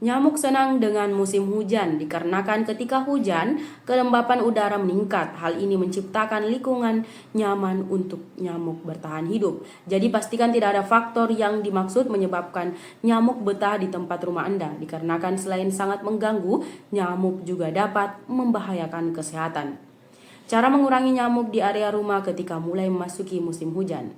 Nyamuk senang dengan musim hujan dikarenakan ketika hujan, kelembapan udara meningkat. Hal ini menciptakan lingkungan nyaman untuk nyamuk bertahan hidup. Jadi pastikan tidak ada faktor yang dimaksud menyebabkan nyamuk betah di tempat rumah Anda. Dikarenakan selain sangat mengganggu, nyamuk juga dapat membahayakan kesehatan. Cara mengurangi nyamuk di area rumah ketika mulai memasuki musim hujan.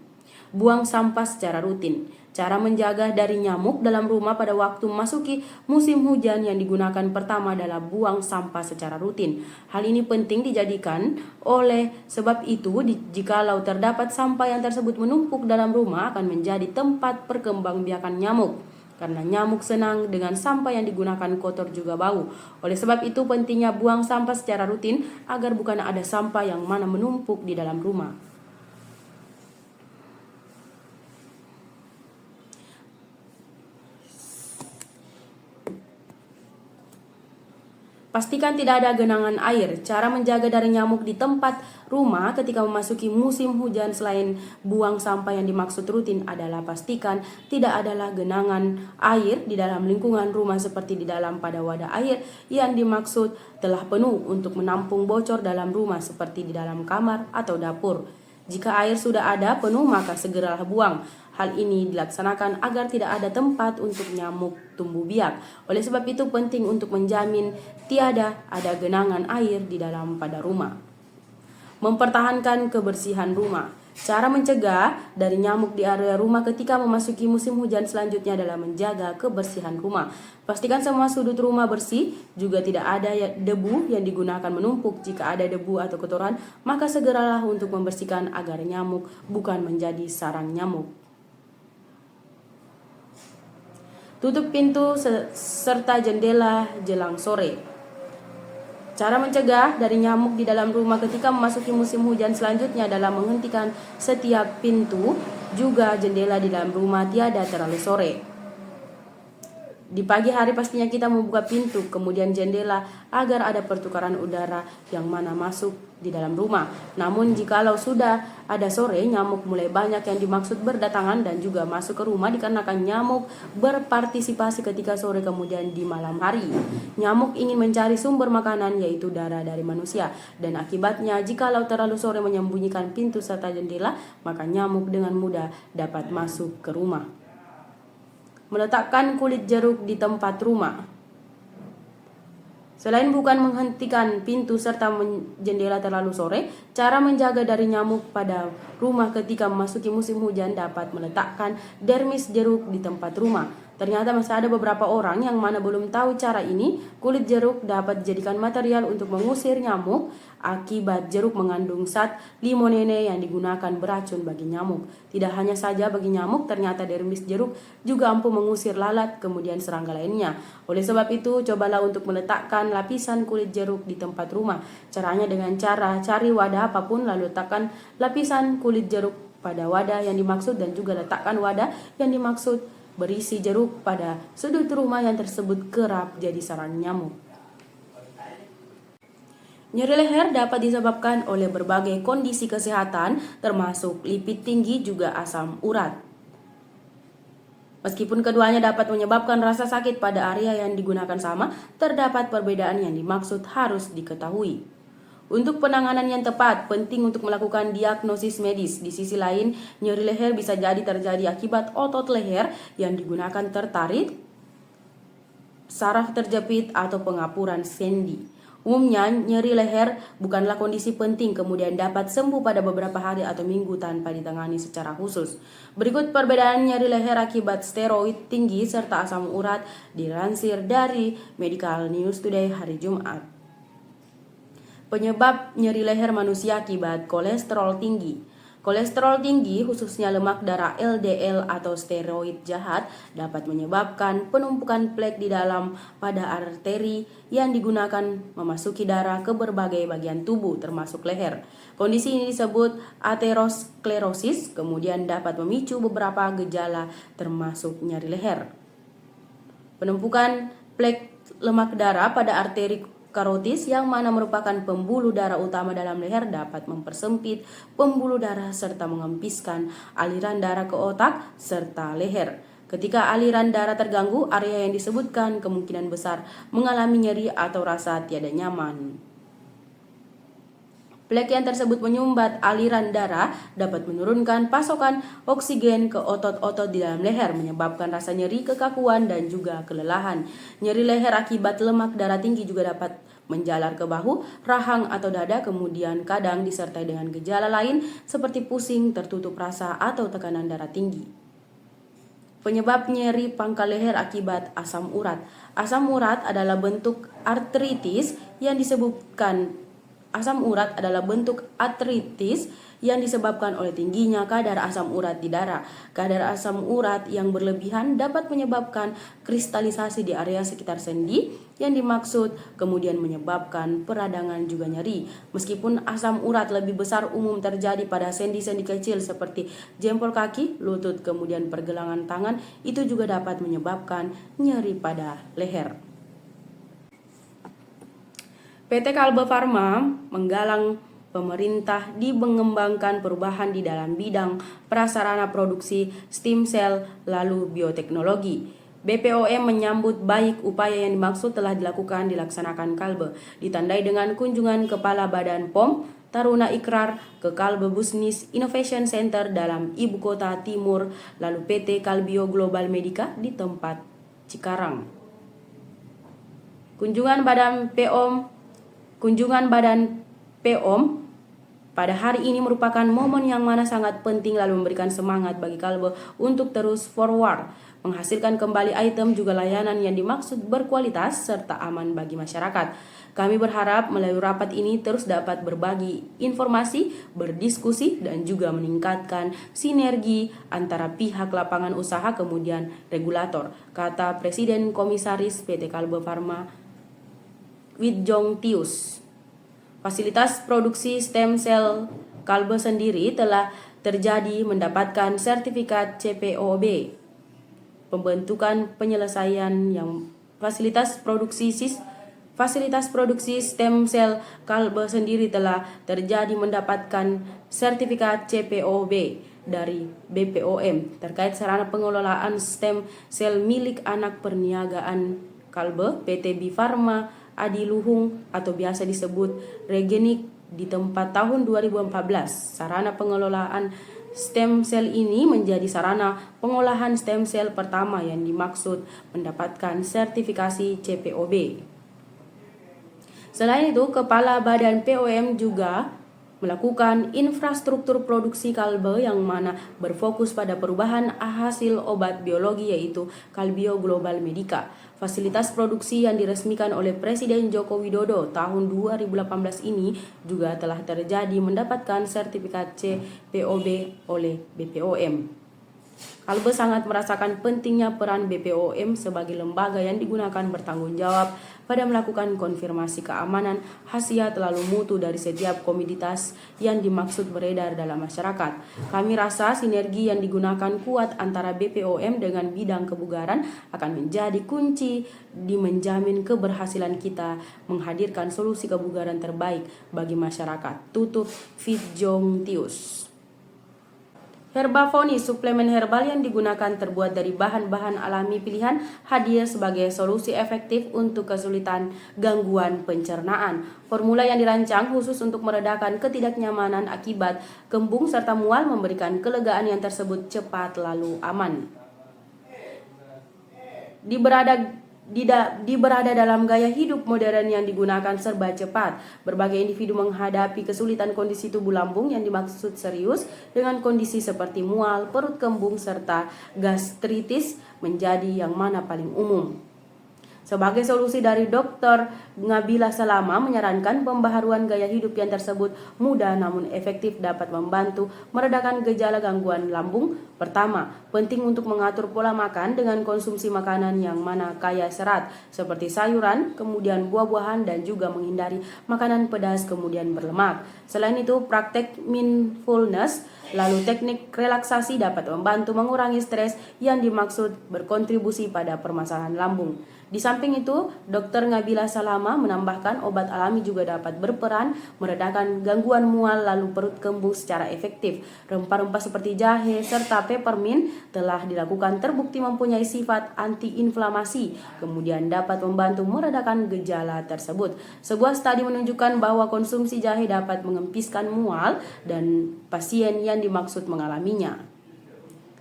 Buang sampah secara rutin. Cara menjaga dari nyamuk dalam rumah pada waktu memasuki musim hujan yang digunakan pertama adalah buang sampah secara rutin. Hal ini penting dijadikan oleh sebab itu jikalau terdapat sampah yang tersebut menumpuk dalam rumah akan menjadi tempat perkembangbiakan nyamuk. Karena nyamuk senang dengan sampah yang digunakan kotor juga bau. Oleh sebab itu pentingnya buang sampah secara rutin agar bukan ada sampah yang mana menumpuk di dalam rumah. Pastikan tidak ada genangan air. Cara menjaga dari nyamuk di tempat rumah ketika memasuki musim hujan selain buang sampah yang dimaksud rutin adalah pastikan tidak adalah genangan air di dalam lingkungan rumah seperti di dalam pada wadah air yang dimaksud telah penuh untuk menampung bocor dalam rumah seperti di dalam kamar atau dapur. Jika air sudah ada penuh maka segeralah buang. Hal ini dilaksanakan agar tidak ada tempat untuk nyamuk tumbuh biak. Oleh sebab itu penting untuk menjamin tiada ada genangan air di dalam pada rumah. Mempertahankan kebersihan rumah. Cara mencegah dari nyamuk di area rumah ketika memasuki musim hujan selanjutnya adalah menjaga kebersihan rumah. Pastikan semua sudut rumah bersih, juga tidak ada debu yang digunakan menumpuk. Jika ada debu atau kotoran, maka segeralah untuk membersihkan agar nyamuk bukan menjadi sarang nyamuk. Tutup pintu serta jendela jelang sore. Cara mencegah dari nyamuk di dalam rumah ketika memasuki musim hujan selanjutnya adalah menghentikan setiap pintu juga jendela di dalam rumah tiada terlalu sore. Di pagi hari pastinya kita membuka pintu kemudian jendela agar ada pertukaran udara yang mana masuk di dalam rumah. Namun jikalau sudah ada sore, nyamuk mulai banyak yang dimaksud berdatangan dan juga masuk ke rumah dikarenakan nyamuk berpartisipasi ketika sore kemudian di malam hari. Nyamuk ingin mencari sumber makanan yaitu darah dari manusia dan akibatnya jikalau terlalu sore menyembunyikan pintu serta jendela, maka nyamuk dengan mudah dapat masuk ke rumah. Meletakkan kulit jeruk di tempat rumah. Selain bukan menghentikan pintu serta jendela terlalu sore, cara menjaga dari nyamuk pada rumah ketika memasuki musim hujan dapat meletakkan dermis jeruk di tempat rumah. Ternyata masih ada beberapa orang yang mana belum tahu cara ini. Kulit jeruk dapat dijadikan material untuk mengusir nyamuk akibat jeruk mengandung zat limonene yang digunakan beracun bagi nyamuk. Tidak hanya saja bagi nyamuk, ternyata dermis jeruk juga ampuh mengusir lalat kemudian serangga lainnya. Oleh sebab itu, cobalah untuk meletakkan lapisan kulit jeruk di tempat rumah. Caranya dengan cara cari wadah apapun lalu letakkan lapisan kulit jeruk pada wadah yang dimaksud dan juga letakkan wadah yang dimaksud berisi jeruk pada sudut rumah yang tersebut kerap jadi sarang nyamuk. Nyeri leher dapat disebabkan oleh berbagai kondisi kesehatan termasuk lipid tinggi juga asam urat. Meskipun keduanya dapat menyebabkan rasa sakit pada area yang digunakan sama, terdapat perbedaan yang dimaksud harus diketahui. Untuk penanganan yang tepat, penting untuk melakukan diagnosis medis. Di sisi lain, nyeri leher bisa jadi terjadi akibat otot leher yang digunakan tertarik, saraf terjepit, atau pengapuran sendi. Umumnya, nyeri leher bukanlah kondisi penting kemudian dapat sembuh pada beberapa hari atau minggu tanpa ditangani secara khusus. Berikut perbedaan nyeri leher akibat steroid tinggi serta asam urat dilansir dari Medical News Today hari Jumat. Penyebab nyeri leher manusia akibat kolesterol tinggi. Kolesterol tinggi, khususnya lemak darah LDL atau steroid jahat, dapat menyebabkan penumpukan plak di dalam pada arteri yang digunakan memasuki darah ke berbagai bagian tubuh, termasuk leher. Kondisi ini disebut aterosklerosis, kemudian dapat memicu beberapa gejala termasuk nyeri leher. Penumpukan plak lemak darah pada arteri karotis yang mana merupakan pembuluh darah utama dalam leher dapat mempersempit pembuluh darah serta mengempiskan aliran darah ke otak serta leher. Ketika aliran darah terganggu, area yang disebutkan kemungkinan besar mengalami nyeri atau rasa tiada nyaman. Plek yang tersebut menyumbat aliran darah dapat menurunkan pasokan oksigen ke otot-otot di dalam leher, menyebabkan rasa nyeri, kekakuan, dan juga kelelahan. Nyeri leher akibat lemak darah tinggi juga dapat menjalar ke bahu, rahang, atau dada, kemudian kadang disertai dengan gejala lain seperti pusing, tertutup rasa, atau tekanan darah tinggi. Penyebab nyeri pangkal leher akibat asam urat. Asam urat adalah bentuk artritis yang disebabkan oleh tingginya kadar asam urat di darah. Kadar asam urat yang berlebihan dapat menyebabkan kristalisasi di area sekitar sendi yang dimaksud, kemudian menyebabkan peradangan juga nyeri. Meskipun asam urat lebih besar umum terjadi pada sendi-sendi kecil seperti jempol kaki, lutut, kemudian pergelangan tangan, itu juga dapat menyebabkan nyeri pada leher. PT Kalbe Farma menggalang pemerintah di mengembangkan perubahan di dalam bidang prasarana produksi stem cell lalu bioteknologi. BPOM menyambut baik upaya yang dimaksud telah dilaksanakan Kalbe, ditandai dengan kunjungan Kepala Badan POM Taruna Ikrar ke Kalbe Business Innovation Center dalam Ibu Kota Timur, lalu PT Kalbio Global Medica di tempat Cikarang. Kunjungan Badan POM pada hari ini merupakan momen yang mana sangat penting lalu memberikan semangat bagi Kalbe untuk terus forward, menghasilkan kembali item juga layanan yang dimaksud berkualitas serta aman bagi masyarakat. Kami berharap melalui rapat ini terus dapat berbagi informasi, berdiskusi, dan juga meningkatkan sinergi antara pihak lapangan usaha kemudian regulator, kata Presiden Komisaris PT Kalbe Farma Widjong Tius. Fasilitas produksi stem cell Kalbe sendiri telah terjadi mendapatkan sertifikat CPOB. Pembentukan penyelesaian yang fasilitas produksi stem cell Kalbe sendiri telah terjadi mendapatkan sertifikat CPOB dari BPOM terkait sarana pengelolaan stem cell milik anak perniagaan Kalbe PT Bi Farma Adiluhung atau biasa disebut Regenik di tempat tahun 2014. Sarana pengelolaan stem cell ini menjadi sarana pengolahan stem cell pertama yang dimaksud mendapatkan sertifikasi CPOB. Selain itu, Kepala Badan POM juga melakukan infrastruktur produksi Kalbe yang mana berfokus pada perubahan hasil obat biologi yaitu Kalbio Global Medica. Fasilitas produksi yang diresmikan oleh Presiden Joko Widodo tahun 2018 ini juga telah terjadi mendapatkan sertifikat CPOB oleh BPOM. Kalbe sangat merasakan pentingnya peran BPOM sebagai lembaga yang digunakan bertanggung jawab pada melakukan konfirmasi keamanan, khasiat lalu mutu dari setiap komoditas yang dimaksud beredar dalam masyarakat. Kami rasa sinergi yang digunakan kuat antara BPOM dengan bidang kebugaran akan menjadi kunci di menjamin keberhasilan kita menghadirkan solusi kebugaran terbaik bagi masyarakat. Tutup Widjong Tius. Herbafoni, suplemen herbal yang digunakan terbuat dari bahan-bahan alami pilihan, hadir sebagai solusi efektif untuk kesulitan gangguan pencernaan. Formula yang dirancang khusus untuk meredakan ketidaknyamanan akibat kembung serta mual, memberikan kelegaan yang tersebut cepat lalu aman. Berada dalam gaya hidup modern yang digunakan serba cepat, berbagai individu menghadapi kesulitan kondisi tubuh lambung yang dimaksud serius dengan kondisi seperti mual, perut kembung, serta gastritis menjadi yang mana paling umum. Sebagai solusi dari Dr. Ngabila Salama menyarankan pembaharuan gaya hidup yang tersebut mudah namun efektif dapat membantu meredakan gejala gangguan lambung. Pertama, penting untuk mengatur pola makan dengan konsumsi makanan yang mana kaya serat seperti sayuran, kemudian buah-buahan dan juga menghindari makanan pedas kemudian berlemak. Selain itu, praktek mindfulness lalu teknik relaksasi dapat membantu mengurangi stres yang dimaksud berkontribusi pada permasalahan lambung. Di samping itu, Dr. Ngabila Salama menambahkan obat alami juga dapat berperan meredakan gangguan mual lalu perut kembung secara efektif. Rempah-rempah seperti jahe serta peppermint telah dilakukan terbukti mempunyai sifat antiinflamasi, kemudian dapat membantu meredakan gejala tersebut. Sebuah studi menunjukkan bahwa konsumsi jahe dapat mengempiskan mual dan pasien yang dimaksud mengalaminya.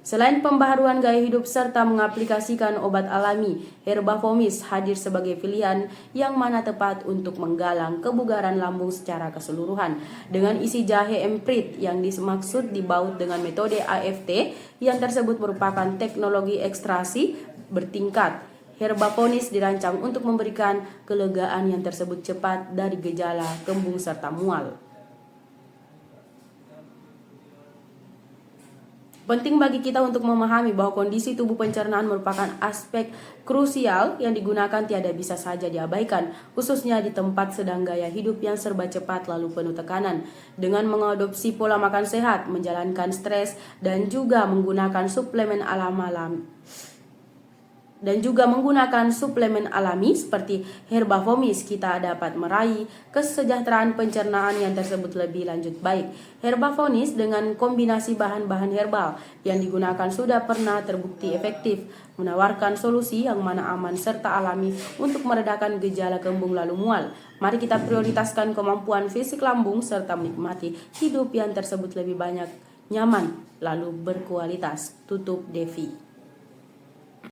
Selain pembaharuan gaya hidup serta mengaplikasikan obat alami, Herbavomis hadir sebagai pilihan yang mana tepat untuk menggalang kebugaran lambung secara keseluruhan. Dengan isi jahe emprit yang dimaksud dibaut dengan metode AFT, yang tersebut merupakan teknologi ekstraksi bertingkat. Herbavonis dirancang untuk memberikan kelegaan yang tersebut cepat dari gejala kembung serta mual. Penting bagi kita untuk memahami bahwa kondisi tubuh pencernaan merupakan aspek krusial yang digunakan tiada bisa saja diabaikan, khususnya di tempat sedang gaya hidup yang serba cepat lalu penuh tekanan. Dengan mengadopsi pola makan sehat, menjalankan stres, dan juga menggunakan suplemen alami seperti Herbavomis, kita dapat meraih kesejahteraan pencernaan yang tersebut lebih lanjut baik. Herbavonis dengan kombinasi bahan-bahan herbal yang digunakan sudah pernah terbukti efektif, menawarkan solusi yang mana aman serta alami untuk meredakan gejala kembung lalu mual. Mari kita prioritaskan kemampuan fisik lambung serta menikmati hidup yang tersebut lebih banyak, nyaman, lalu berkualitas. Tutup Devi.